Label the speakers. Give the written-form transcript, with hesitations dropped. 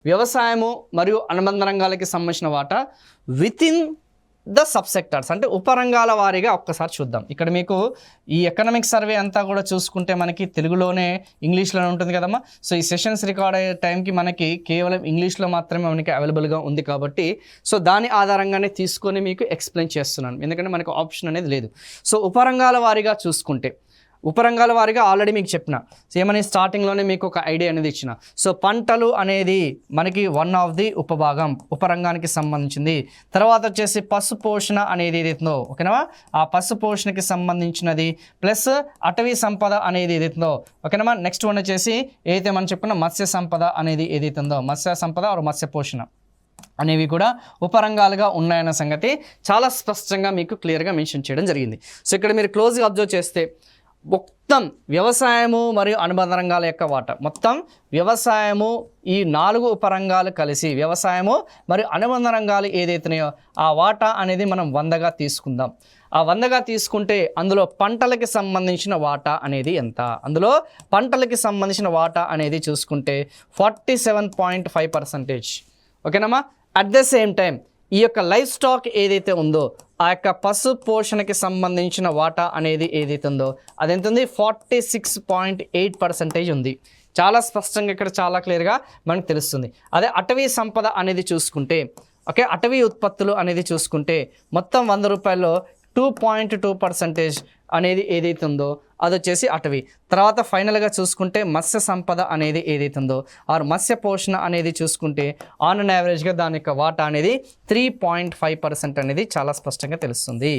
Speaker 1: వ్యవసాయము మరియు అనుబంధ రంగాలకి సంబంధించిన వాటా విత్ ఇన్ ద సబ్సెక్టార్స్ అంటే ఉపరంగాల వారీగా ఒక్కసారి చూద్దాం. ఇక్కడ మీకు ఈ ఎకనామిక్ సర్వే అంతా కూడా చూసుకుంటే మనకి తెలుగులోనే ఇంగ్లీష్లోనే ఉంటుంది కదమ్మా. సో ఈ సెషన్స్ రికార్డ్ అయ్యే టైంకి మనకి కేవలం ఇంగ్లీష్లో మాత్రమే మనకి అవైలబుల్గా ఉంది కాబట్టి సో దాని ఆధారంగానే తీసుకొని మీకు ఎక్స్ప్లెయిన్ చేస్తున్నాను, ఎందుకంటే మనకు ఆప్షన్ అనేది లేదు. సో ఉపరంగాల వారీగా చూసుకుంటే ఉపరంగాల వారీగా ఆల్రెడీ మీకు చెప్పిన ఏమని స్టార్టింగ్లోనే మీకు ఒక ఐడియా అనేది ఇచ్చిన. సో పంటలు అనేది మనకి వన్ ఆఫ్ ది ఉపభాగం, ఉపరంగానికి సంబంధించింది. తర్వాత వచ్చేసి పశు పోషణ అనేది ఏదైతుందో ఓకేనా, ఆ పశు పోషణకి సంబంధించినది ప్లస్ అటవీ సంపద అనేది ఏదైతుందో ఓకేనా. నెక్స్ట్ వన్ వచ్చేసి ఏదైతే మనం చెప్పుకున్న మత్స్య సంపద అనేది ఏదైతుందో మత్స్య సంపద ఆర్ మత్స్య పోషణ అనేవి కూడా ఉపరంగాలుగా ఉన్నాయన్న సంగతి చాలా స్పష్టంగా మీకు క్లియర్గా మెన్షన్ చేయడం జరిగింది. సో ఇక్కడ మీరు క్లోజ్గా అబ్జర్వ్ చేస్తే మొత్తం వ్యవసాయము మరియు అనుబంధ రంగాల యొక్క వాటా, మొత్తం వ్యవసాయము ఈ 4 ఉపరంగాలు కలిసి వ్యవసాయము మరియు అనుబంధ రంగాలు ఏదైతున్నాయో ఆ వాటా అనేది మనం 100గా తీసుకుందాం. ఆ 100గా తీసుకుంటే అందులో పంటలకి సంబంధించిన వాటా అనేది ఎంత, అందులో పంటలకి సంబంధించిన వాటా అనేది చూసుకుంటే 47.5% ఓకేనమ్మా. అట్ ద సేమ్ టైం ఈ యొక్క లైఫ్ స్టాక్ ఏదైతే ఉందో ఆ యొక్క పశు పోషణకి సంబంధించిన వాటా అనేది ఏదైతే ఉందో అది ఎంత ఉంది, 46.8% ఉంది. చాలా స్పష్టంగా ఇక్కడ చాలా క్లియర్గా మనకు తెలుస్తుంది. అదే అటవీ సంపద అనేది చూసుకుంటే ఓకే, అటవీ ఉత్పత్తులు అనేది చూసుకుంటే మొత్తం 100 రూపాయల్లో 2.2% అనేది ఏదైతే ఉందో అది వచ్చేసి అటవీ. తర్వాత ఫైనల్గా చూసుకుంటే మత్స్య సంపద అనేది ఏదైతే ఉందో ఆర్ మత్స్య పోషణ అనేది చూసుకుంటే ఆన్ అండ్ యావరేజ్గా దాని యొక్క వాటా అనేది 3.5% అనేది చాలా స్పష్టంగా తెలుస్తుంది.